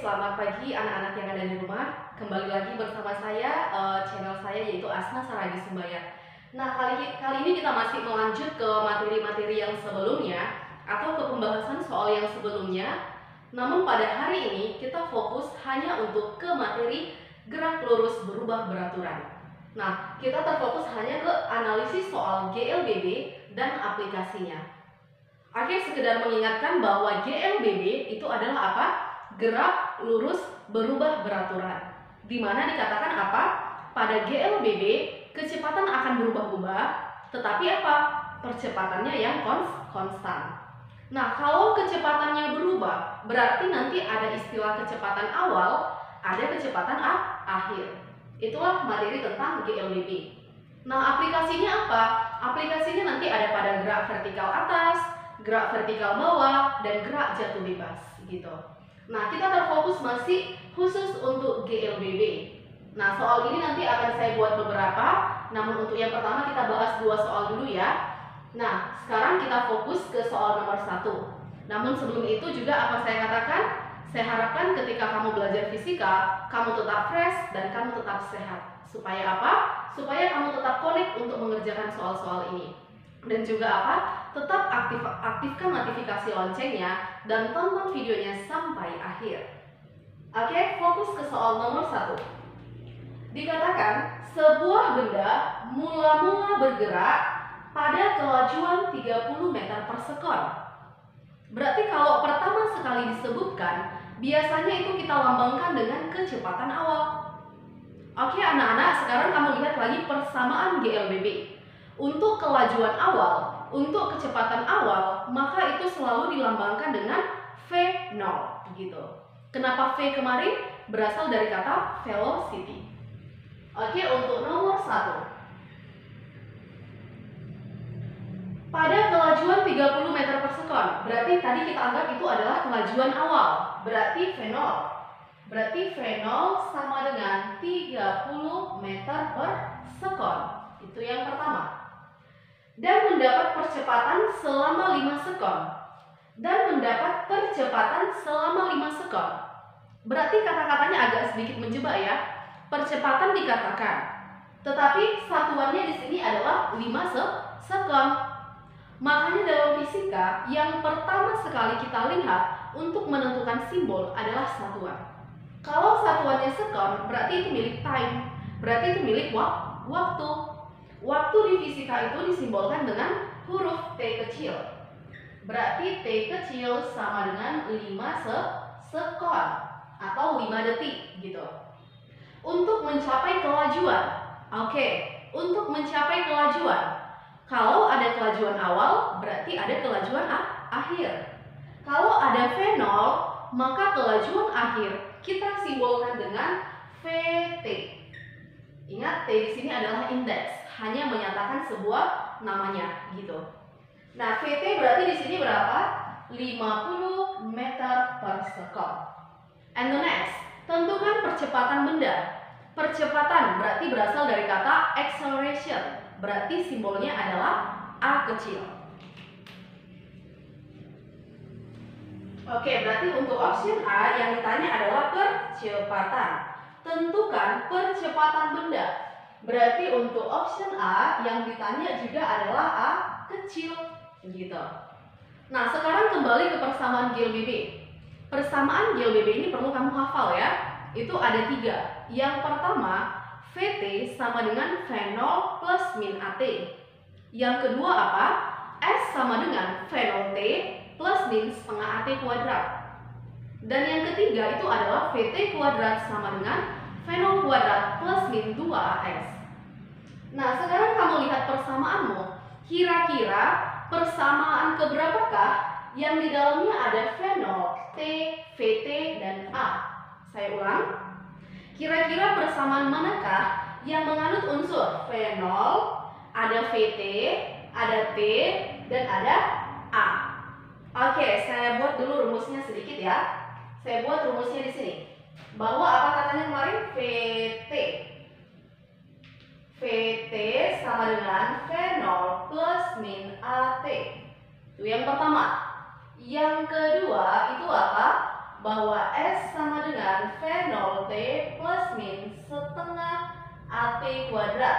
selamat pagi anak-anak yang ada di rumah. Kembali lagi bersama saya, channel saya yaitu Asna Saragi Sumbaya. Nah, kali ini kita masih melanjut ke materi-materi yang sebelumnya atau ke pembahasan soal yang sebelumnya. Namun pada hari ini kita fokus hanya untuk ke materi gerak lurus berubah beraturan. Nah, kita terfokus hanya ke analisis soal GLBB dan aplikasinya. Oke, sekedar mengingatkan bahwa GLBB itu adalah apa? Gerak lurus berubah beraturan. Di mana dikatakan apa? Pada GLBB kecepatan akan berubah-ubah, tetapi apa? Percepatannya yang konstan. Nah, kalau kecepatannya berubah, berarti nanti ada istilah kecepatan awal, ada kecepatan akhir. Itulah materi tentang GLBB. Nah, aplikasinya apa? Aplikasinya nanti ada pada gerak vertikal atas, gerak vertikal bawah, dan gerak jatuh bebas gitu. Nah, kita terfokus masih khusus untuk GLBB. Nah, soal ini nanti akan saya buat beberapa. Namun untuk yang pertama kita bahas 2 soal dulu ya. Nah, sekarang kita fokus ke soal nomor 1. Namun sebelum itu juga apa saya katakan? Saya harapkan ketika kamu belajar fisika, kamu tetap fresh dan kamu tetap sehat. Supaya apa? Supaya kamu tetap connect untuk mengerjakan soal-soal ini. Dan juga apa? Tetap aktifkan notifikasi loncengnya dan tonton videonya sampai akhir. Oke, fokus ke soal nomor 1. Dikatakan sebuah benda mula-mula bergerak pada kelajuan 30 meter per sekon. Berarti kalau pertama sekali disebutkan, biasanya itu kita lambangkan dengan kecepatan awal. Oke anak-anak, sekarang kamu lihat lagi persamaan GLBB. Untuk kelajuan awal, untuk kecepatan awal, maka itu selalu dilambangkan dengan V0 gitu. Kenapa V kemarin? Berasal dari kata velocity. Oke, untuk nomor 1. Pada kelajuan 30 meter per sekon, berarti tadi kita anggap itu adalah kelajuan awal. Berarti V0. Berarti V0 sama dengan 30 meter per sekon. Itu yang pertama. Dan mendapat percepatan selama 5 sekon. Dan mendapat percepatan selama 5 sekon. Berarti kata-katanya agak sedikit menjebak ya. Percepatan dikatakan, tetapi satuannya di sini adalah 5 sekon. Makanya dalam fisika yang pertama sekali kita lihat untuk menentukan simbol adalah satuan. Kalau satuannya sekon, berarti itu milik time. Berarti itu milik waktu. Waktu di fisika itu disimbolkan dengan huruf T kecil. Berarti T kecil sama dengan 5 sekon atau 5 detik gitu. Untuk mencapai kelajuan. Oke, untuk mencapai kelajuan. Kalau ada kelajuan awal, berarti ada kelajuan akhir. Kalau ada V0, maka kelajuan akhir kita simbolkan dengan VT. Ingat, T di sini adalah indeks, hanya menyatakan sebuah namanya gitu. Nah, VT berarti di sini berapa? 50 meter per sekon. And the next, tentukan percepatan benda. Percepatan berarti berasal dari kata acceleration. Berarti simbolnya adalah A kecil. Oke, berarti untuk option A yang ditanya adalah percepatan. Tentukan percepatan benda. Berarti untuk option A yang ditanya juga adalah A kecil gitu. Nah, sekarang kembali ke persamaan GLBB. Persamaan GLBB ini perlu kamu hafal ya. Itu ada 3. Yang pertama, VT sama dengan V0 plus min AT. Yang kedua apa? S sama dengan V0T plus min setengah AT kuadrat. Dan yang ketiga itu adalah VT kuadrat sama dengan V0 kuadrat plus min 2AS. Nah, sekarang kamu lihat persamaanmu. Kira-kira persamaan keberapakah yang di dalamnya ada V0, T, VT, dan A? Saya ulang. Kira-kira persamaan manakah yang menganut unsur V0, ada VT, ada T, dan ada A? Oke, saya buat dulu rumusnya sedikit ya. Saya buat rumusnya di sini. Bahwa apa katanya kemarin? VT. VT sama dengan V0 plus min AT. Itu yang pertama. Yang kedua itu apa? Bahwa S sama dengan dengan V0T plus min setengah AT kuadrat.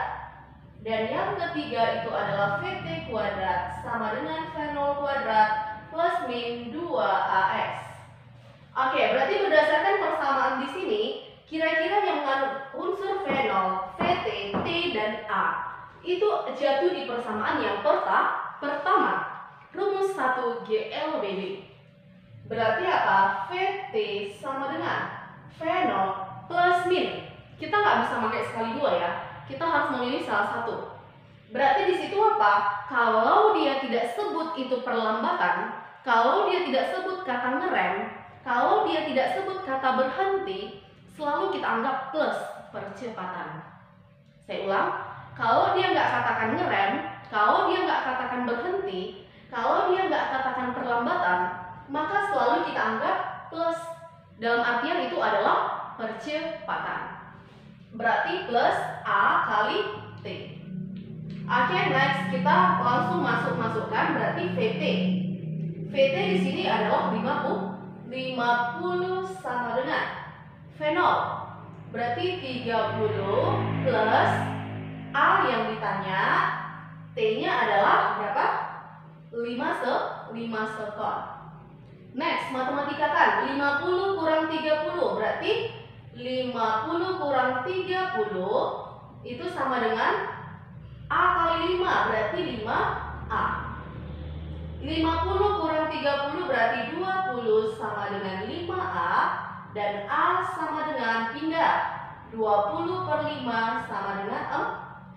Dan yang ketiga itu adalah VT kuadrat sama dengan V0 kuadrat plus min 2AX. Oke, berarti berdasarkan persamaan di sini, kira-kira yang mengandung unsur V0, VT, T, dan A itu jatuh di persamaan yang pertama. Rumus 1 GLBB. Berarti apa? VT sama dengan V0 plus min. Kita nggak bisa pakai sekali dua ya. Kita harus memilih salah satu. Berarti di situ apa? Kalau dia tidak sebut itu perlambatan, kalau dia tidak sebut kata ngerem, kalau dia tidak sebut kata berhenti, selalu kita anggap plus percepatan. Saya ulang, kalau dia nggak katakan ngerem, kalau dia nggak katakan berhenti, kalau dia nggak katakan perlambatan, maka selalu kita anggap plus. Dalam artian itu adalah percepatan. Berarti plus A kali T. Oke, next kita langsung masukkan berarti VT. VT di sini adalah 50 sama dengan V0. Berarti 30 plus A yang ditanya, T-nya adalah berapa? 5 sekon. Next, matematikakan 50 kurang 30 berarti 50 kurang 30 itu sama dengan A kali 5 berarti 5A. 50 kurang 30 berarti 20 sama dengan 5A. Dan A sama dengan pindah 20 per 5 sama dengan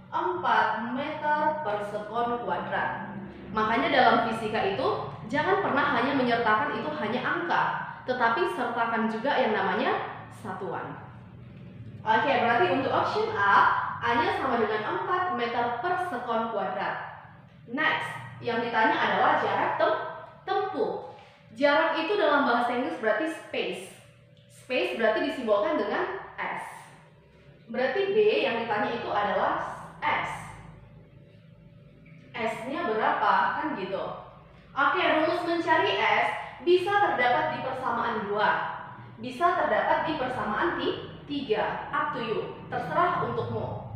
4 meter per sekon kuadrat. Makanya dalam fisika itu jangan pernah hanya menyertakan itu hanya angka, tetapi sertakan juga yang namanya satuan. Oke, berarti untuk option A-nya sama dengan 4 meter per sekon kuadrat. Next, yang ditanya adalah jarak tempuh. Jarak itu dalam bahasa Inggris berarti space. Space berarti disimbolkan dengan S. Berarti B yang ditanya itu adalah S. S-nya berapa? Kan gitu. Oke, rumus mencari S bisa terdapat di persamaan 2. Bisa terdapat di persamaan 3. Up to you. Terserah untukmu.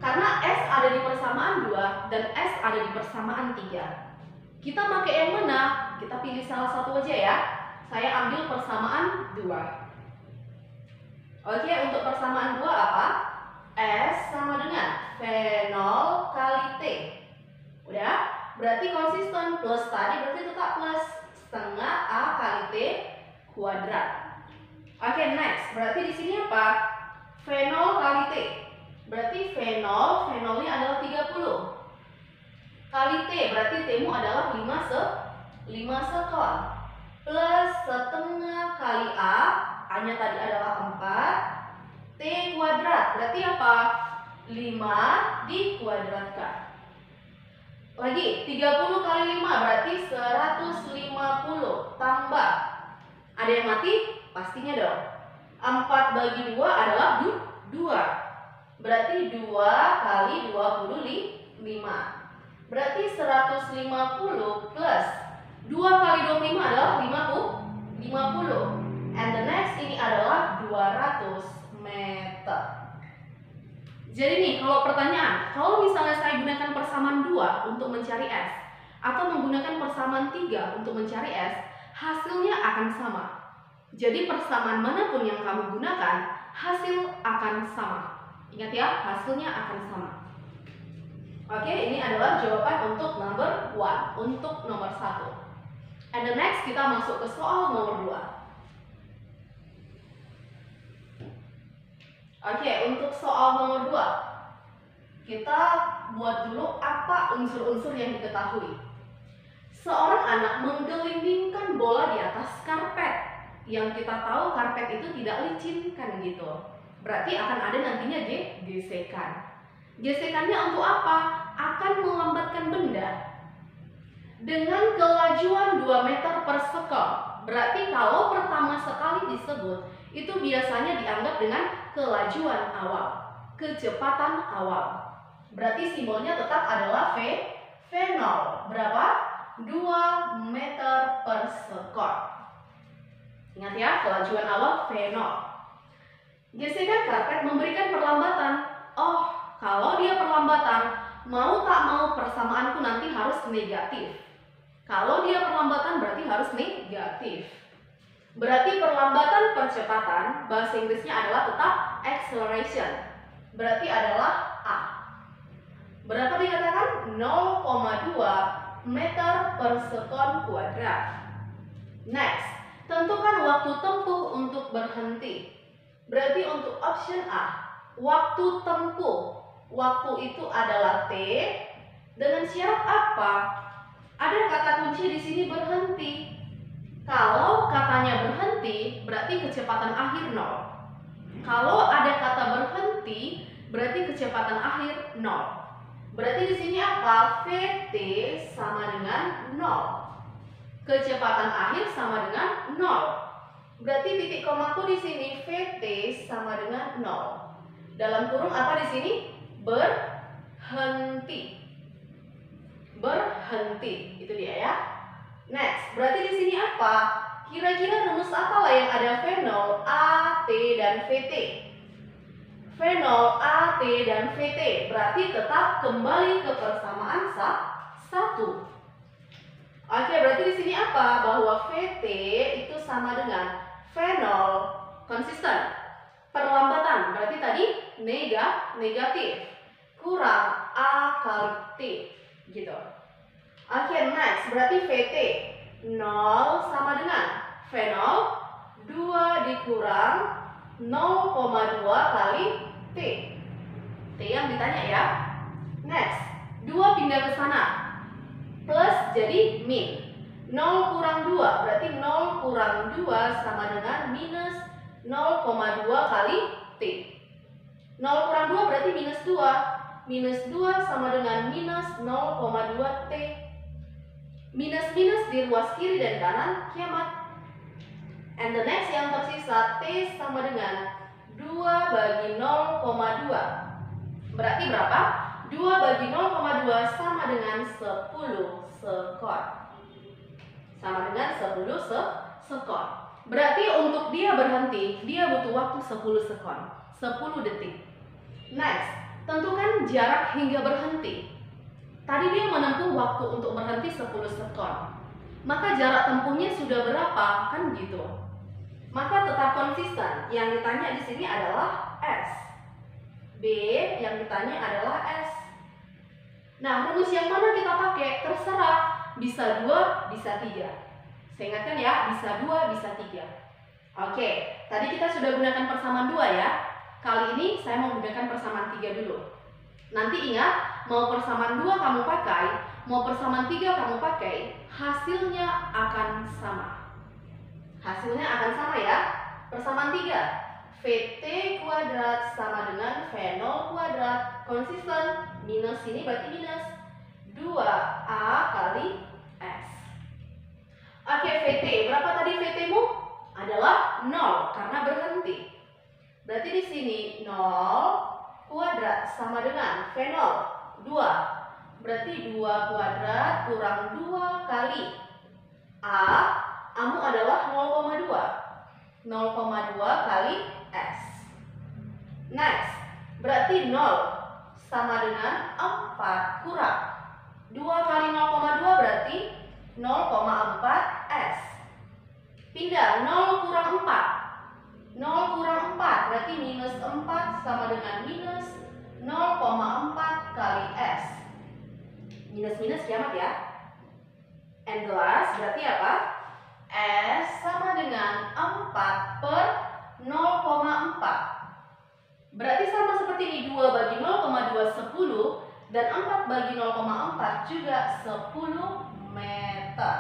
Karena S ada di persamaan 2 dan S ada di persamaan 3. Kita pakai yang mana? Kita pilih salah satu aja ya. Saya ambil persamaan 2. Oke, untuk persamaan 2 apa? S sama dengan V0 kali T. Udah? Berarti konsisten plus tadi berarti tetap plus setengah A kali T kuadrat. Oke, next. Berarti di sini apa? V0 kali T. Berarti V0-nya adalah 30. Kali T, berarti T-mu adalah 5 sekon. Plus setengah kali A, A-nya tadi adalah 4. T kuadrat, berarti apa? 5 dikuadratkan. Lagi, 30 kali 5 berarti 150. Tambah. Ada yang mati? Pastinya dong. 4 bagi 2 adalah 2. Berarti 2 kali 25. Berarti 150 plus 2 kali 25 adalah 50. And the next ini adalah 200 meter. Jadi nih, kalau pertanyaan, kalau misalnya saya gunakan persamaan 2 untuk mencari S atau menggunakan persamaan 3 untuk mencari S, hasilnya akan sama. Jadi persamaan manapun yang kamu gunakan, hasil akan sama. Ingat ya, hasilnya akan sama. Oke, ini adalah jawaban untuk number 1, untuk nomor 1. And the next kita masuk ke soal nomor 2. Oke, untuk soal nomor 2, kita buat dulu apa unsur-unsur yang diketahui. Seorang anak menggelindingkan bola di atas karpet. Yang kita tahu karpet itu tidak licin kan gitu. Berarti akan ada nantinya gesekan. Gesekannya untuk apa? Akan melambatkan benda dengan kelajuan 2 meter per sekon. Berarti kalau pertama sekali disebut, itu biasanya dianggap dengan kelajuan awal, kecepatan awal. Berarti simbolnya tetap adalah V0. Berapa? 2 meter per sekon. Ingat ya, kelajuan awal V0. Gesekan karpet memberikan perlambatan. Oh, kalau dia perlambatan, mau tak mau persamaanku nanti harus negatif. Kalau dia perlambatan berarti harus negatif. Berarti perlambatan percepatan, bahasa Inggrisnya adalah tetap acceleration. Berarti adalah A. Berapa dikatakan? 0,2 meter per sekon kuadrat. Next, tentukan waktu tempuh untuk berhenti. Berarti untuk option A, waktu tempuh. Waktu itu adalah T. Dengan syarat apa? Ada kata kunci di sini berhenti. Kalau katanya berhenti, berarti kecepatan akhir 0. Kalau ada kata berhenti, berarti kecepatan akhir 0. Berarti di sini apa? VT sama dengan 0. Kecepatan akhir sama dengan 0. Berarti titik komaku di sini VT sama dengan 0. Dalam kurung apa di sini? Berhenti. Berhenti. Itu dia ya. Next, berarti di sini apa? Kira-kira rumus apa lah yang ada V0, AT dan VT? V0, AT dan VT. Berarti tetap kembali ke persamaan 1. Oke, berarti di sini apa? Bahwa VT itu sama dengan V0 konsisten. Perlambatan berarti tadi negatif kurang A kali T gitu. Oke, next berarti VT 0 sama dengan V0 2 dikurang 0,2 kali T. T yang ditanya ya. Next, 2 pindah ke sana. Plus jadi min. 0 kurang 2 berarti 0 kurang 2 sama dengan minus 0,2 kali T. 0 kurang 2 berarti minus 2. Minus 2 sama dengan minus 0,2 T. Minus-minus di ruas kiri dan kanan kiamat. And the next yang tersisa T sama dengan 2 bagi 0,2. Berarti berapa? 2 bagi 0,2 sama dengan 10 sekon. Sama dengan 10 sekon. Berarti untuk dia berhenti, dia butuh waktu 10 sekon. 10 detik. Next, tentukan jarak hingga berhenti. Tadi dia menempuh waktu untuk berhenti 10 sekon. Maka jarak tempuhnya sudah berapa? Kan gitu. Maka tetap konsisten. Yang ditanya di sini adalah S. B yang ditanya adalah S. Nah, rumus yang mana kita pakai? Terserah. Bisa 2, bisa 3. Saya ingatkan ya, bisa 2, bisa 3. Oke, tadi kita sudah gunakan persamaan 2 ya. Kali ini saya mau gunakan persamaan 3 dulu. Nanti ingat, mau persamaan 2 kamu pakai, mau persamaan 3 kamu pakai, hasilnya akan sama. Hasilnya akan sama ya. Persamaan 3. VT kuadrat sama dengan V0 kuadrat. Konsisten. Minus ini berarti minus 2A kali S. Oke, VT. Berapa tadi VT-mu? Adalah 0 karena berhenti. Berarti di sini 0 kuadrat sama dengan V0 2. Berarti 2 kuadrat kurang 2 kali A. Amu adalah 0,2. 0,2 kali S. Next, berarti 0 sama dengan 4 kurang 2 kali 0,2 berarti 0,4 S. Pindah 0 kurang 4. 0 kurang 4 berarti minus 4 sama dengan minus 0,4 kali S. Minus-minus kiamat ya. And the last berarti apa? S sama dengan 4 per 0,4. Berarti sama seperti ini, 2 bagi 0,2 10 dan 4 bagi 0,4 juga 10 meter.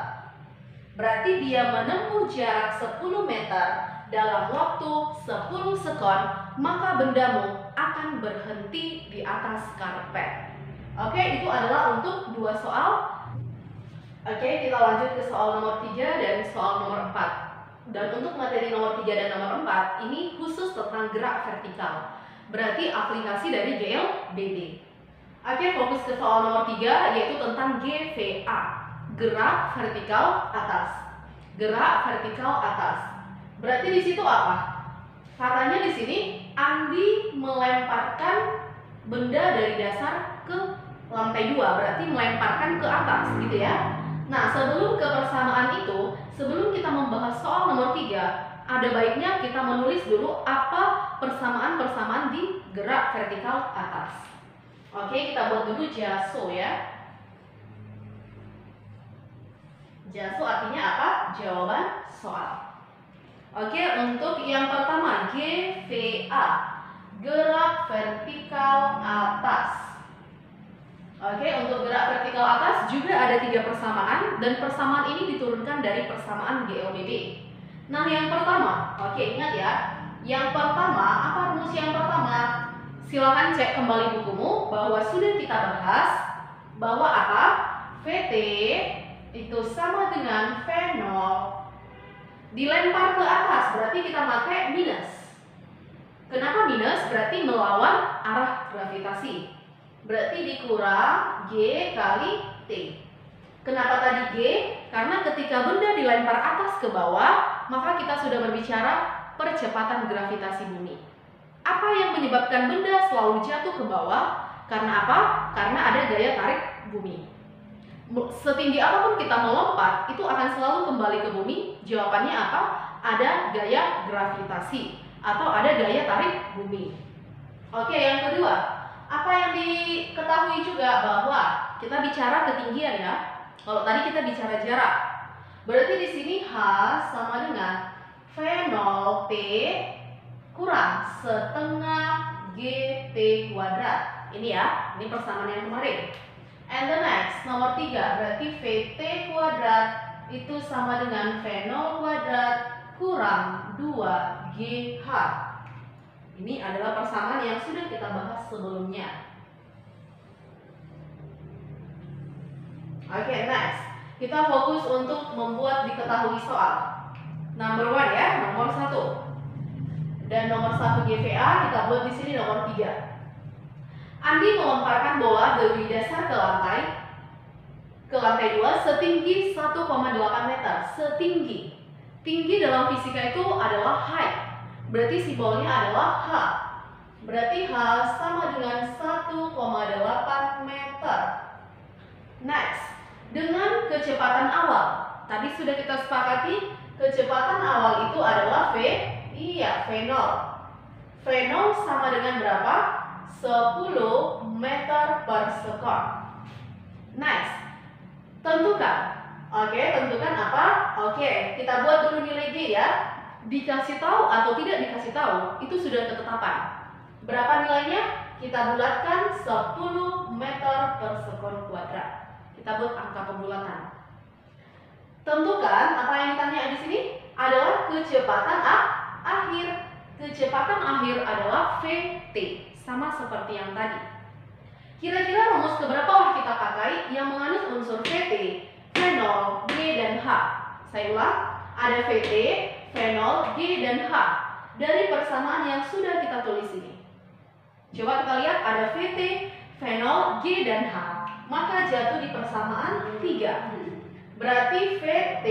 Berarti dia menempuh jarak 10 meter dalam waktu 10 sekon, maka bendamu akan berhenti di atas karpet. Oke, itu adalah untuk 2 soal. Oke, kita lanjut ke soal nomor 3 dan soal nomor 4. Dan untuk materi nomor 3 dan nomor 4, ini khusus tentang gerak vertikal. Berarti aplikasi dari GLBD. Oke, fokus ke soal nomor 3, yaitu tentang GVA. Gerak vertikal atas. Gerak vertikal atas. Berarti di situ apa? Katanya di sini Andi melemparkan benda dari dasar ke lantai 2, berarti melemparkan ke atas gitu ya. Nah, sebelum ke persamaan itu, sebelum kita membahas soal nomor 3, ada baiknya kita menulis dulu apa persamaan-persamaan di gerak vertikal atas. Oke, kita buat dulu JASO ya. JASO artinya apa? Jawaban soal. Oke, untuk yang pertama GVA, gerak vertikal atas. Oke, untuk gerak vertikal atas juga ada 3 persamaan, dan persamaan ini diturunkan dari persamaan GOBB. Nah, yang pertama, oke ingat ya, yang pertama, apa rumus yang pertama? Silahkan cek kembali bukumu bahwa sudah kita bahas bahwa apa? VT itu sama dengan V0 dilempar ke atas, berarti kita pakai minus. Kenapa minus? Berarti melawan arah gravitasi. Berarti dikurang G kali T. Kenapa tadi G? Karena ketika benda dilempar atas ke bawah, maka kita sudah berbicara percepatan gravitasi bumi. Apa yang menyebabkan benda selalu jatuh ke bawah? Karena apa? Karena ada gaya tarik bumi. Setinggi apapun kita melompat, itu akan selalu kembali ke bumi. Jawabannya apa? Ada gaya gravitasi atau ada gaya tarik bumi. Oke, yang kedua, apa yang diketahui juga bahwa kita bicara ketinggian ya. Kalau tadi kita bicara jarak, berarti di sini H sama dengan V0T kurang setengah GT kuadrat. Ini ya, ini persamaan yang kemarin. And the next, nomor 3, berarti VT kuadrat itu sama dengan V0 kuadrat kurang 2GH. Ini adalah persamaan yang sudah kita bahas sebelumnya. Oke, next. Kita fokus untuk membuat diketahui soal. Number 1 ya, nomor 1. Dan nomor 1 GVA kita buat di sini nomor 3. Andi melemparkan bola dari dasar ke lantai 2 setinggi 1,8 meter. Setinggi. Tinggi dalam fisika itu adalah height. Berarti simbolnya adalah H. Berarti H sama dengan 1,8 meter. Next, dengan kecepatan awal. Tadi sudah kita sepakati kecepatan awal itu adalah V. Iya, V0. V0 sama dengan berapa? 10 meter per second. Next, tentukan. Oke, tentukan apa? Oke, kita buat dulu nilai G ya. Dikasih tahu atau tidak dikasih tahu, itu sudah ketetapan. Berapa nilainya? Kita bulatkan 10 meter per second kuadrat. Kita buat angka pembulatan. Tentukan apa yang ditanya di sini adalah kecepatan akhir. Kecepatan akhir adalah VT. Sama seperti yang tadi. Kira-kira rumus keberapa lah kita pakai yang mengandung unsur VT, V0, G, dan H? Saya ulang, ada VT, V0, G, dan H dari persamaan yang sudah kita tulis ini. Coba kita lihat ada VT, V0, G, dan H. Maka jatuh di persamaan 3. Berarti VT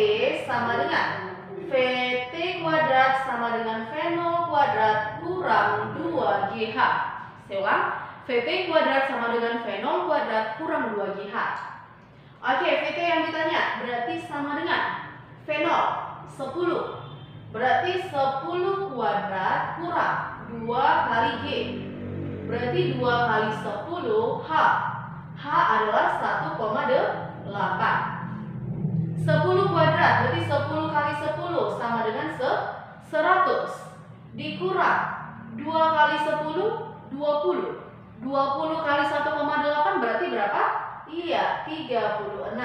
sama dengan VT kuadrat sama dengan V0 kuadrat kurang 2GH. Saya ulang, VT kuadrat sama dengan V0 kuadrat kurang 2GH. Oke, VT yang ditanya berarti sama dengan V0 10. Berarti 10 kuadrat kurang 2 kali G. Berarti 2 kali 10 H. H adalah 1,8. 10 kuadrat berarti 10 kali 10 sama dengan 100. Dikurang 2 kali 10 20. 20 kali 1,8 berarti berapa? Iya, 36.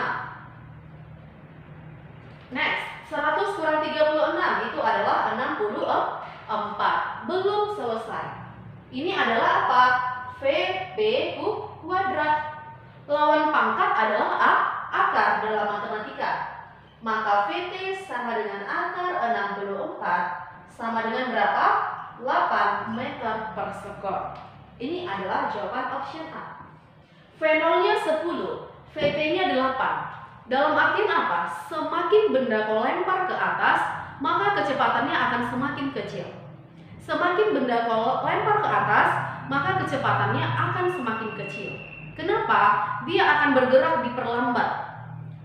Next, 100 kurang 36 itu adalah 64. Belum selesai. Ini adalah apa? VP kuadrat. Lawan pangkat adalah akar dalam matematika. Maka VT sama dengan akar 64 sama dengan berapa? 8 meter per second. Ini adalah jawaban option A. V0-nya 10, VT-nya 8. Dalam artian apa? Semakin benda kau lempar ke atas, maka kecepatannya akan semakin kecil. Semakin benda kalau lempar ke atas, maka kecepatannya akan semakin kecil. Kenapa? Dia akan bergerak diperlambat.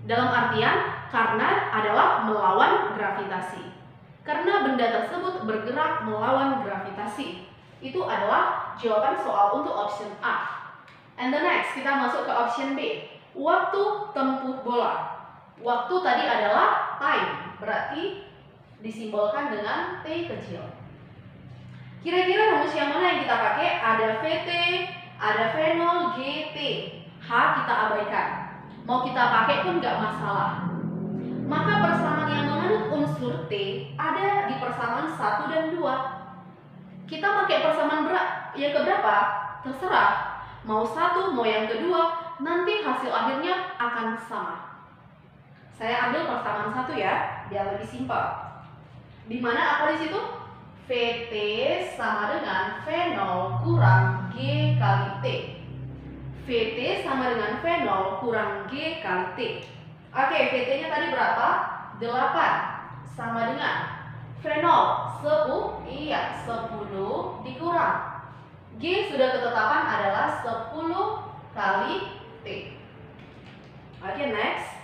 Dalam artian, karena adalah melawan gravitasi. Karena benda tersebut bergerak melawan gravitasi. Itu adalah jawaban soal untuk option A. And the next, kita masuk ke option B. Waktu tempuh bola. Waktu tadi adalah time, berarti disimbolkan dengan T kecil. Kira-kira rumus yang mana yang kita pakai? Ada VT, ada V0, GT. H kita abaikan. Mau kita pakai pun nggak masalah. Maka persamaan yang mengandung unsur T ada di persamaan 1 dan 2. Kita pakai persamaan yang keberapa? Terserah. Mau 1, mau yang kedua, nanti hasil akhirnya akan sama. Saya ambil persamaan 1 ya, biar lebih simpel. Dimana apa di situ? VT sama dengan V0 kurang G kali T. VT sama dengan V0 kurang G kali T. Oke, VT-nya tadi berapa? 8 sama dengan V0 10. Iya, 10 dikurang G sudah ketetapan adalah 10 kali T. Oke, next.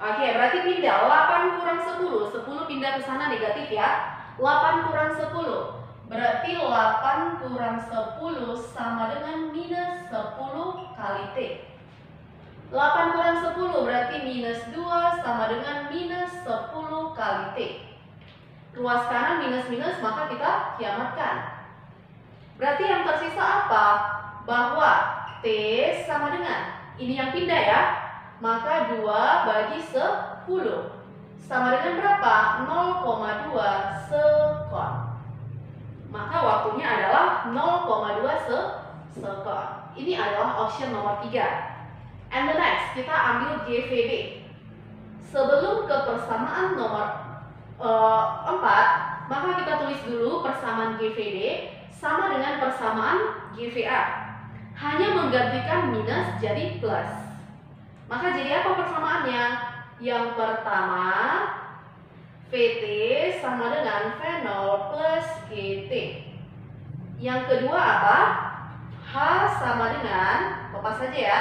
Oke, berarti pindah 8 kurang 10. 10 pindah ke sana negatif ya. 8 kurang 10. Berarti 8 kurang 10 sama dengan minus 10 kali T. 8 kurang 10 berarti minus 2 sama dengan minus 10 kali T. Ruas kanan minus-minus maka kita kiamatkan. Berarti yang tersisa apa? Bahwa T sama dengan, ini yang pindah ya, maka 2 bagi 10 sama dengan berapa? 0,2 sekon. Maka waktunya adalah 0,2 sekon. Ini adalah option nomor 3. And the next, kita ambil GVB. Sebelum ke persamaan nomor 4, maka kita tulis dulu persamaan GVB sama dengan persamaan GVA. Hanya menggantikan minus jadi plus. Maka jadi apa persamaannya? Yang pertama, VT sama dengan V0 plus GT. Yang kedua apa? H sama dengan, lepas saja ya,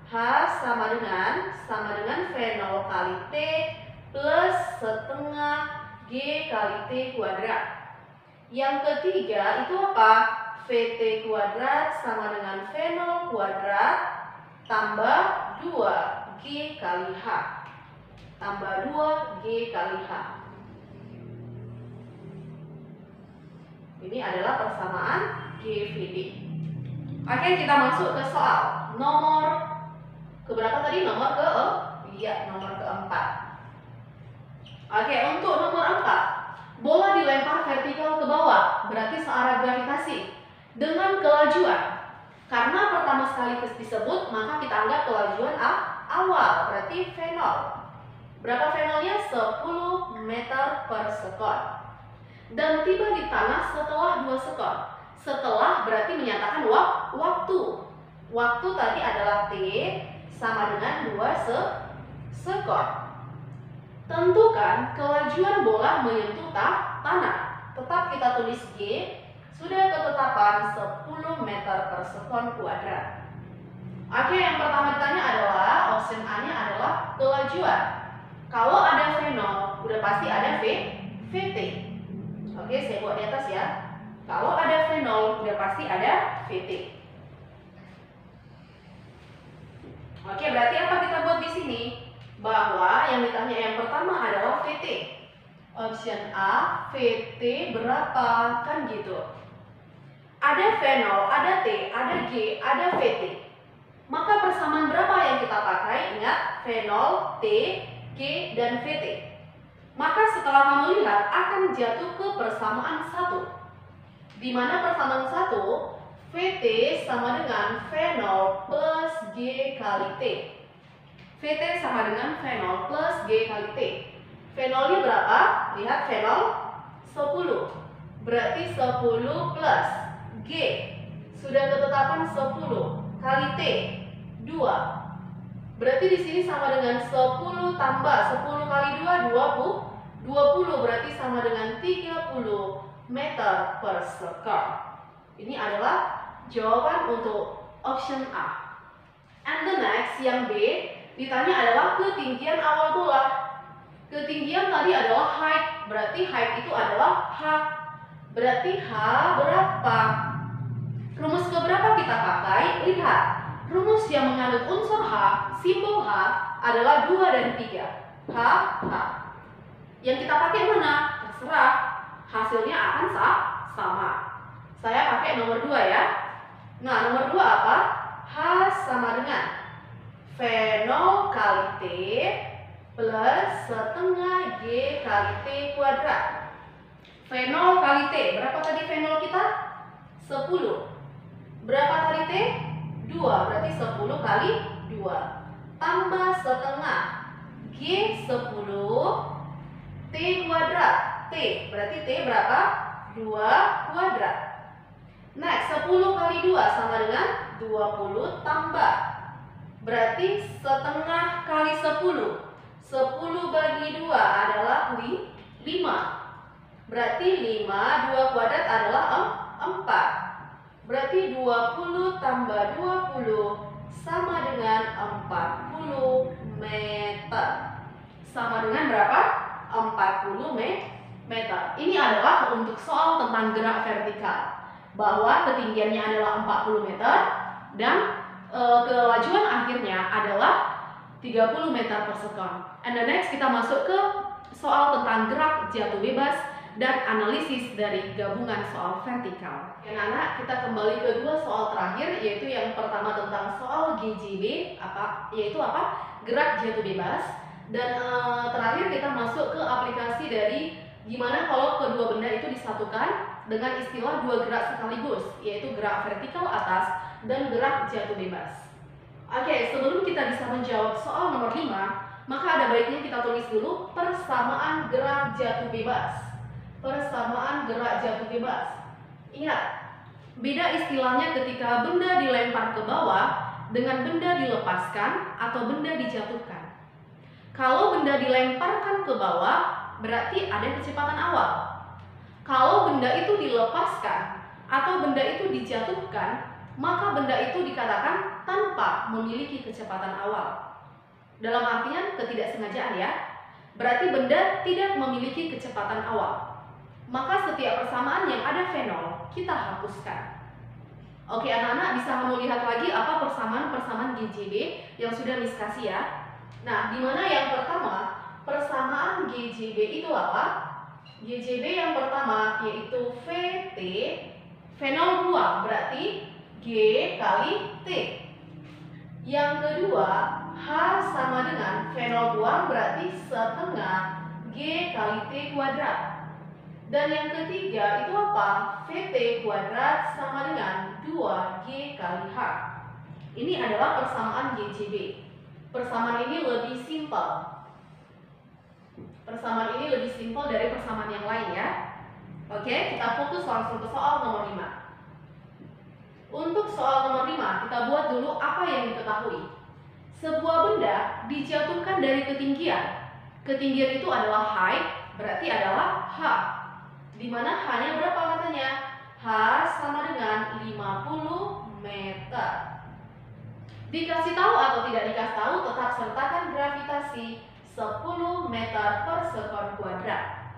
H sama dengan V0 kali T plus setengah G kali T kuadrat. Yang ketiga itu apa? VT kuadrat sama dengan V0 kuadrat tambah 2G kali H. Tambah 2G kali H. Ini adalah persamaan GVD. Oke, kita masuk ke soal nomor keberapa tadi? Nomor nomor keempat. Oke, untuk nomor 4, bola dilempar vertikal ke bawah, berarti searah gravitasi dengan kelajuan. Karena pertama sekali disebut, maka kita anggap kelajuan awal, berarti V0. Berapa V0-nya? 10 meter per sekon. Dan tiba di tanah setelah 2 sekon. Setelah berarti menyatakan waktu. Waktu tadi adalah T sama dengan 2 sekon. Tentukan kelajuan bola menyentuh tanah. Tetap kita tulis G. Sudah ketetapan 10 meter per sekon kuadrat. Oke, yang pertama ditanya adalah option A-nya adalah kelajuan. Kalau ada V0, udah pasti ada VT. Oke, saya buat di atas ya. Kalau ada V0, udah pasti ada VT. Oke, berarti apa kita buat di sini? Bahwa yang ditanya yang pertama adalah VT. Option A, VT berapa? Kan gitu. Ada V0, ada T, ada G, ada VT. Maka persamaan berapa yang kita pakai? Ingat, V0, T, G, dan VT. Maka setelah kamu lihat akan jatuh ke persamaan 1. Di mana persamaan 1, VT sama dengan V0 plus G kali T. VT sama dengan V0 plus G kali T. V0-nya berapa? Lihat V0 10. Berarti 10 plus G. Sudah ketetapan 10 kali T 2. Berarti di sini sama dengan 10 tambah 10 kali 2 20. 20 berarti sama dengan 30 meter per second. Ini adalah jawaban untuk option A. And the next, yang B, ditanya adalah ketinggian awal bola. Ketinggian tadi adalah height, berarti height itu adalah H. Berarti H berapa? Rumus keberapa kita pakai? Lihat, rumus yang mengandung unsur H, simbol H adalah 2 dan 3. H. Yang kita pakai mana? Terserah, hasilnya akan sama. Saya pakai nomor 2 ya. Nah, nomor 2 apa? H sama dengan V0 kali T plus setengah G kali T kuadrat. V0 kali T, berapa tadi V0 kita? 10. Berapa kali T? 2, berarti 10 kali 2. Tambah setengah G 10 T kuadrat. T, berarti T berapa? 2 kuadrat. Next, 10 kali 2 sama dengan 20 tambah. Berarti setengah kali 10. 10 bagi 2 adalah 5. Berarti 5, 2 kuadrat adalah 4. Berarti 20 tambah 20 sama dengan 40 meter. Sama dengan berapa? 40 meter. Ini adalah untuk soal tentang gerak vertikal, bahwa ketinggiannya adalah 40 meter dan kelajuan akhirnya adalah 30 meter per second. And the next, kita masuk ke soal tentang gerak jatuh bebas dan analisis dari gabungan soal vertikal. Ya, anak-anak, kita kembali ke dua soal terakhir, yaitu yang pertama tentang soal GJB, yaitu gerak jatuh bebas. Dan terakhir kita masuk ke aplikasi dari gimana kalau kedua benda itu disatukan dengan istilah dua gerak sekaligus, yaitu gerak vertikal atas dan gerak jatuh bebas. Oke, sebelum kita bisa menjawab soal nomor 5, maka ada baiknya kita tulis dulu persamaan gerak jatuh bebas. Persamaan gerak jatuh bebas. Ingat, beda istilahnya ketika benda dilempar ke bawah dengan benda dilepaskan atau benda dijatuhkan. Kalau benda dilemparkan ke bawah, berarti ada kecepatan awal. Kalau benda itu dilepaskan atau benda itu dijatuhkan, maka benda itu dikatakan tanpa memiliki kecepatan awal. Dalam artian ketidaksengajaan ya. Berarti benda tidak memiliki kecepatan awal. Maka setiap persamaan yang ada V0 kita hapuskan. Oke, anak-anak, bisa kamu lihat lagi apa persamaan GJB yang sudah Miss kasih ya. Nah, di mana yang pertama persamaan GJB itu apa? GJB yang pertama yaitu VT, V0 buang, berarti G kali T. Yang kedua, H sama dengan V0 buang, berarti setengah G kali T kuadrat. Dan yang ketiga itu apa? VT kuadrat sama dengan 2G kali H. Ini adalah persamaan GJB. Persamaan ini lebih simpel. Persamaan ini lebih simpel dari persamaan yang lain ya. Oke, kita fokus langsung ke soal nomor 5. Untuk soal nomor 5, kita buat dulu apa yang diketahui. Sebuah benda dijatuhkan dari ketinggian. Ketinggian itu adalah height, berarti adalah H. Di mana H-nya berapa katanya? H sama dengan 50 meter. Dikasih tahu atau tidak dikasih tahu, tetap sertakan gravitasi 10 meter per sekon kuadrat.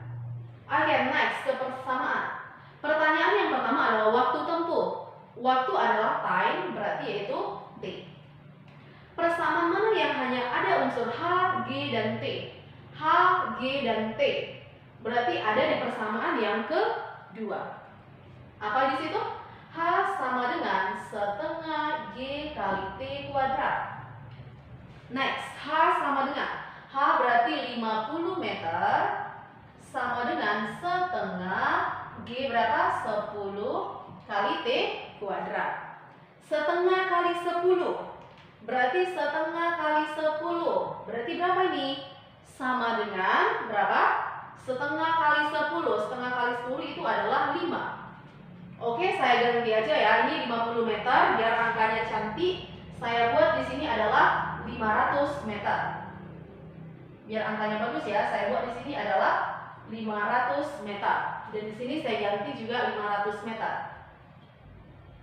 Oke, next ke persamaan. Pertanyaan yang pertama adalah waktu tempuh. Waktu adalah time, berarti yaitu T. Persamaan mana yang hanya ada unsur H, G, dan T? H, G, dan T. Berarti ada di persamaan yang kedua. Apa di situ? H sama dengan setengah G kali T kuadrat. Next, H sama dengan H berarti 50 meter sama dengan setengah G berapa? 10 kali T kuadrat. Setengah kali 10 berarti setengah kali 10. Berarti berapa ini? Sama dengan berapa? Setengah kali 10. Setengah kali 10 itu adalah 5. Oke, saya ganti aja ya. Ini 50 meter biar angkanya cantik. Saya buat di sini adalah 500 meter. Biar angkanya bagus ya, saya buat di sini adalah 500 meter. Dan di sini saya ganti juga 500 meter.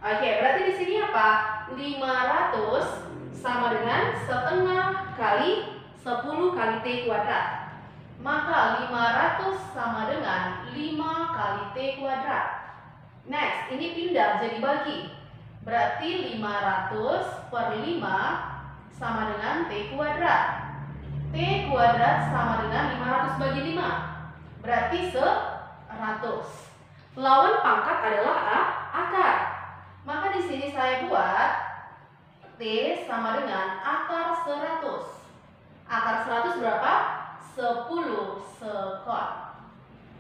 Oke, berarti di sini apa? 500 sama dengan setengah kali 10 kali T kuadrat. Maka 500 sama dengan 5 kali T kuadrat. Next, ini pindah jadi bagi. Berarti 500 per 5 sama dengan T kuadrat. T kuadrat sama dengan 500 bagi 5. Berarti 100. Lawan pangkat adalah akar. Maka di sini saya buat T sama dengan akar 100. Akar 100 berapa? 10 sekon.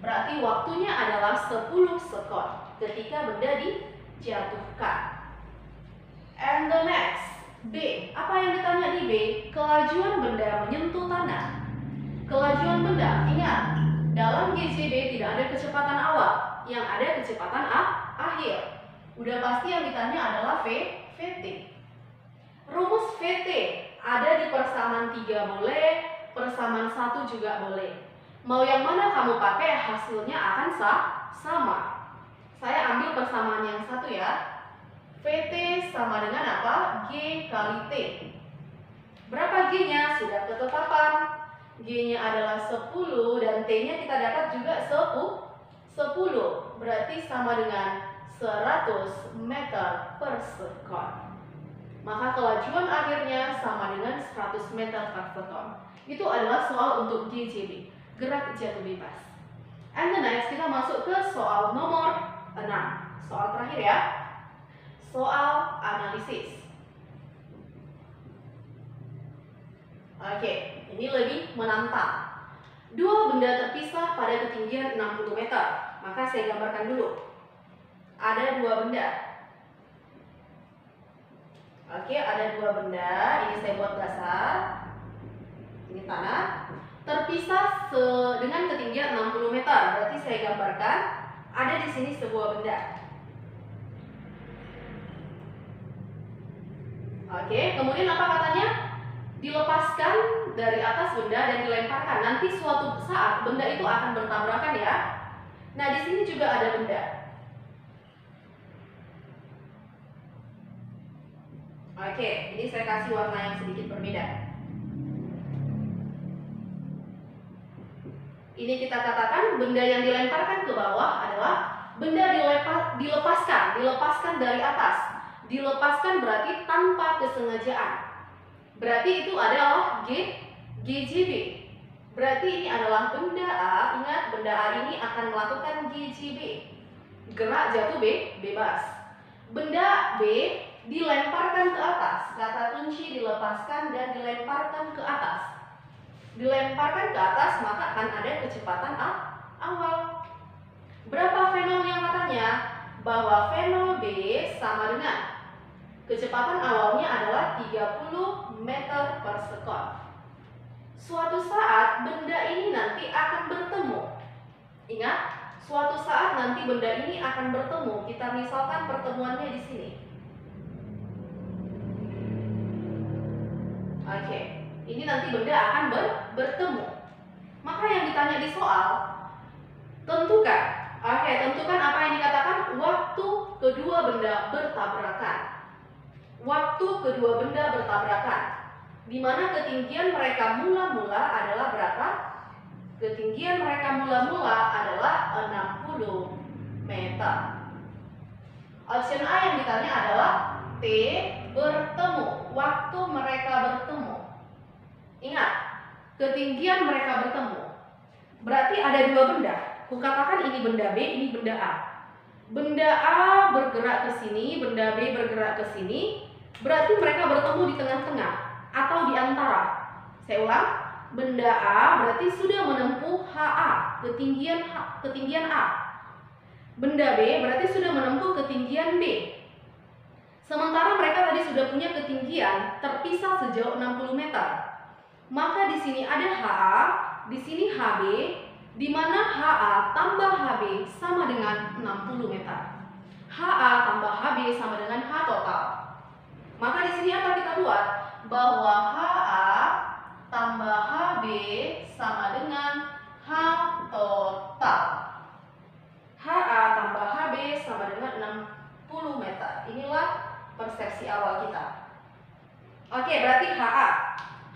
Berarti waktunya adalah 10 sekon ketika benda dijatuhkan. And the next, B. Apa yang ditanya di B? Kelajuan benda menyentuh tanah. Kelajuan benda, ingat, dalam GJB tidak ada kecepatan awal, yang ada kecepatan akhir. Udah pasti yang ditanya adalah VT. Rumus VT ada di persamaan 3 boleh, persamaan 1 juga boleh. Mau yang mana kamu pakai, hasilnya akan sama. Saya ambil persamaan yang 1 ya. VT sama dengan apa? G kali T. Berapa G-nya? Sudah ketetapan. G-nya adalah 10 dan T-nya kita dapat juga 10. Berarti sama dengan 100 meter per sekon. Maka kelajuan akhirnya sama dengan 100 meter per sekon. Itu adalah soal untuk GJB, gerak jatuh bebas. And the next, kita masuk ke soal nomor 6. Soal terakhir ya. Soal analisis. Oke, ini lebih menantang. Dua benda terpisah pada ketinggian 60 meter. Maka saya gambarkan dulu. Ada dua benda. Oke, ada dua benda. Ini saya buat dasar. Ini tanah. Terpisah dengan ketinggian 60 meter. Berarti saya gambarkan ada di sini sebuah benda. Oke, kemudian apa katanya? Dilepaskan dari atas benda dan dilemparkan. Nanti suatu saat benda itu akan bertabrakan ya. Nah, di sini juga ada benda. Oke, ini saya kasih warna yang sedikit berbeda. Ini kita katakan benda yang dilemparkan ke bawah adalah benda dilepaskan dari atas. Dilepaskan berarti tanpa kesengajaan. Berarti itu adalah GJB. Berarti ini adalah benda A. Ingat, benda A ini akan melakukan GJB, gerak jatuh bebas. Benda B dilemparkan ke atas. Kata kunci dilepaskan dan dilemparkan ke atas. Dilemparkan ke atas, maka akan ada kecepatan awal. Berapa fenolnya katanya? Bahwa fenol B sama dengan kecepatan awalnya adalah 30 meter per sekon. Suatu saat benda ini nanti akan bertemu. Ingat, suatu saat nanti benda ini akan bertemu. Kita misalkan pertemuannya di sini. Oke, ini nanti benda akan bertemu. Maka yang ditanya di soal, tentukan. Oke, tentukan apa yang dikatakan waktu kedua benda bertabrakan. Waktu kedua benda bertabrakan, di mana ketinggian mereka mula-mula adalah berapa? Ketinggian mereka mula-mula adalah 60 meter. Option A yang ditanya adalah T bertemu. Waktu mereka bertemu. Ingat, ketinggian mereka bertemu. Berarti ada dua benda. Kukatakan ini benda B, ini benda A. Benda A bergerak ke sini, benda B bergerak ke sini. Berarti mereka bertemu di tengah-tengah atau di antara. Saya ulang, benda A berarti sudah menempuh HA, ketinggian A. Benda B berarti sudah menempuh ketinggian B. Sementara mereka tadi sudah punya ketinggian terpisah sejauh 60 meter. Maka di sini ada HA, di sini HB, di mana HA tambah HB sama dengan 60 meter. HA tambah HB sama dengan H total. Maka di sini apa kita buat? Bahwa HA tambah HB sama dengan H total. HA tambah HB sama dengan 60 meter. Inilah persepsi awal kita. Oke, berarti HA.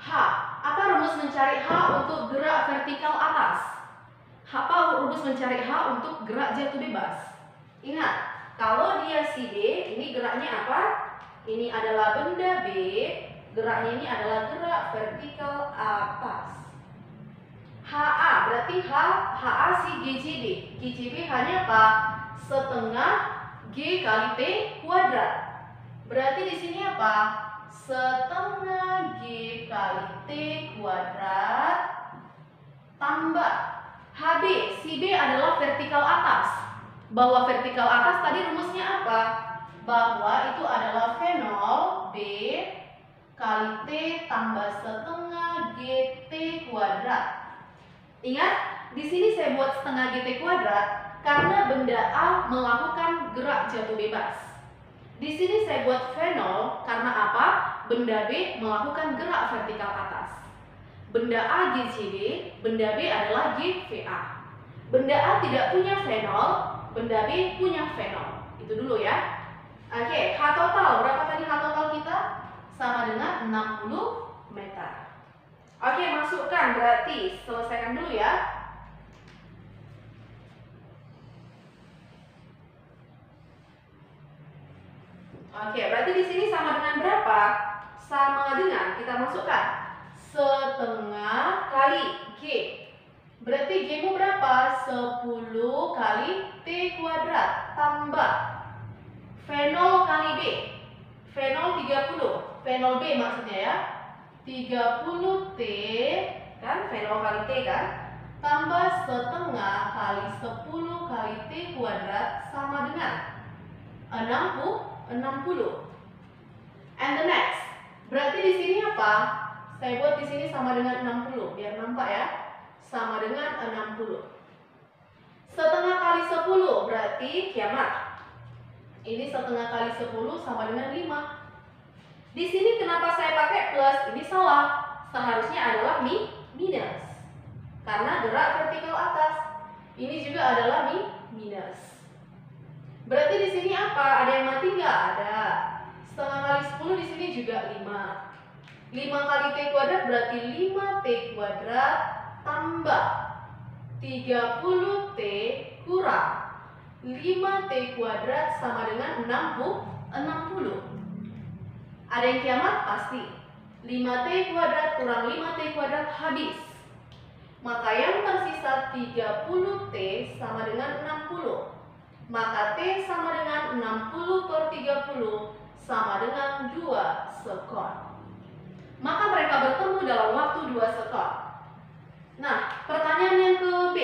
H. Apa rumus mencari H untuk gerak vertikal atas? Apa rumus mencari H untuk gerak jatuh bebas? Ingat, kalau dia si B, ini geraknya apa? Ini adalah benda B, geraknya ini adalah gerak vertikal atas. HA, berarti HA si GJB. GJB hanya apa? Setengah G kali T kuadrat. Berarti di sini apa? Setengah G kali T kuadrat tambah HB. Si B adalah vertikal atas. Bahwa vertikal atas tadi rumusnya apa? Bahwa itu adalah V0 B kali T tambah setengah GT kuadrat. Ingat, di sini saya buat setengah GT kuadrat karena benda A melakukan gerak jatuh bebas. Di sini saya buat V0 karena apa? Benda B melakukan gerak vertikal atas. Benda A GCB, benda B adalah GVA. Benda A tidak punya V0, benda B punya V0. Itu dulu ya. Oke, H total. Berapa tadi H total kita? Sama dengan 60 meter. Oke, masukkan, berarti selesaikan dulu ya. Oke, berarti di sini sama dengan berapa? Sama dengan kita masukkan setengah kali G. Berarti G-mu berapa? 10 kali T kuadrat tambah V0 kali B. V0 30. V0 B maksudnya ya. 30T kan, V0 kali T kan, tambah setengah kali 10 kali T kuadrat sama dengan 60. And the next, berarti di sini apa? Saya buat di sini sama dengan 60 biar nampak ya. Sama dengan 60. Setengah kali 10 berarti kiamat. Ini setengah kali 10 sama dengan 5. Di sini kenapa saya pakai plus? Ini salah. Seharusnya adalah minus. Karena gerak vertikal atas. Ini juga adalah minus. Berarti di sini apa? Ada yang mati nggak? Ada. Setengah kali 10 di sini juga 5. 5 kali T kuadrat berarti 5T kuadrat tambah 30T kurang 5T kuadrat sama dengan 60. Ada yang kiamat? Pasti. 5T kuadrat kurang 5T kuadrat habis. Maka yang tersisa 30T sama dengan 60. Maka T sama dengan 60 per 30 sama dengan 2 sekon. Maka mereka bertemu dalam waktu 2 sekon. Nah, pertanyaan yang ke B.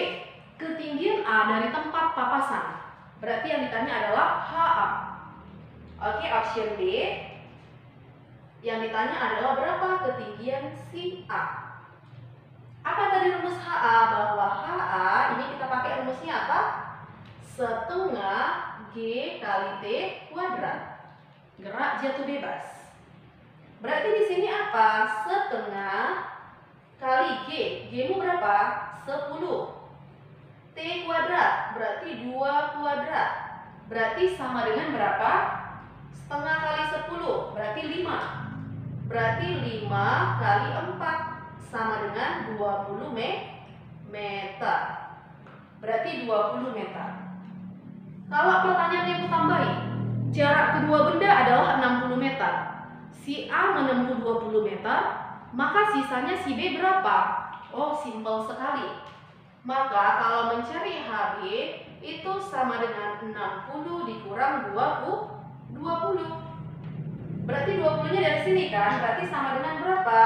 Ketinggian A dari tempat papasan. Berarti yang ditanya adalah HA. Oke, option B. Yang ditanya adalah berapa ketinggian si A. Apa tadi rumus HA? Bahwa HA ini kita pakai rumusnya apa? Setengah G kali T kuadrat. Gerak jatuh bebas. Berarti di sini apa? Setengah kali G. G-mu berapa? 10. T kuadrat berarti 2 kuadrat. Berarti sama dengan berapa? Setengah kali 10 berarti 5. Berarti 5 kali 4 sama dengan 20 meter. Berarti 20 meter. Kalau pertanyaan yang kutambahi, jarak kedua benda adalah 60 meter. Si A menempuh 20 meter, maka sisanya si B berapa? Oh, simpel sekali. Maka kalau mencari HB itu sama dengan 60 dikurang 20. Berarti 20-nya dari sini kan? Berarti sama dengan berapa?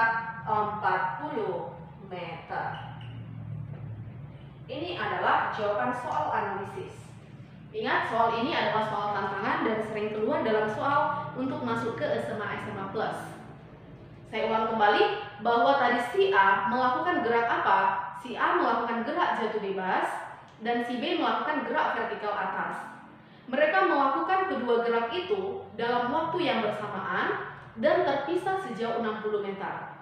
40 meter. Ini adalah jawaban soal analisis. Ingat, soal ini adalah soal tantangan dan sering keluar dalam soal untuk masuk ke SMA Plus. Saya ulang kembali bahwa tadi si A melakukan gerak apa? Si A melakukan gerak jatuh bebas dan si B melakukan gerak vertikal atas. Mereka melakukan kedua gerak itu dalam waktu yang bersamaan dan terpisah sejauh 60 meter.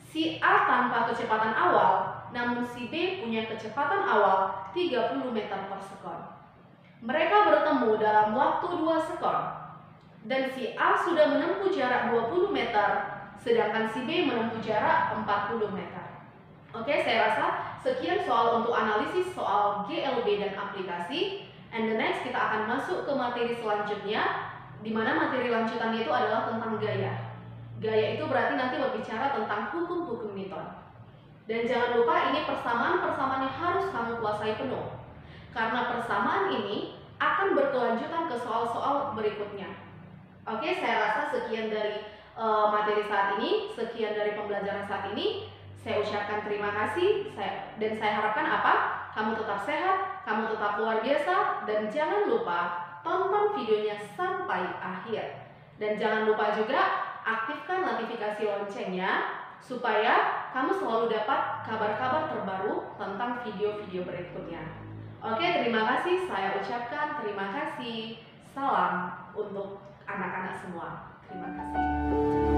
Si A tanpa kecepatan awal, namun si B punya kecepatan awal 30 meter per sekon. Mereka bertemu dalam waktu 2 sekon. Dan si A sudah menempuh jarak 20 meter, sedangkan si B menempuh jarak 40 meter. Oke, saya rasa sekian soal untuk analisis soal GLB dan aplikasi. And the next kita akan masuk ke materi selanjutnya, di mana materi lanjutannya itu adalah tentang gaya. Gaya itu berarti nanti berbicara tentang hukum-hukum Newton. Dan jangan lupa ini persamaan-persamaan yang harus kamu kuasai penuh. Karena persamaan ini akan berkelanjutan ke soal-soal berikutnya. Oke, saya rasa sekian dari materi saat ini, sekian dari pembelajaran saat ini. Saya ucapkan terima kasih dan saya harapkan apa? Kamu tetap sehat, kamu tetap luar biasa, dan jangan lupa tonton videonya sampai akhir. Dan jangan lupa juga aktifkan notifikasi loncengnya supaya kamu selalu dapat kabar-kabar terbaru tentang video-video berikutnya. Oke, terima kasih. Saya ucapkan terima kasih. Salam untuk anak-anak semua. Terima kasih.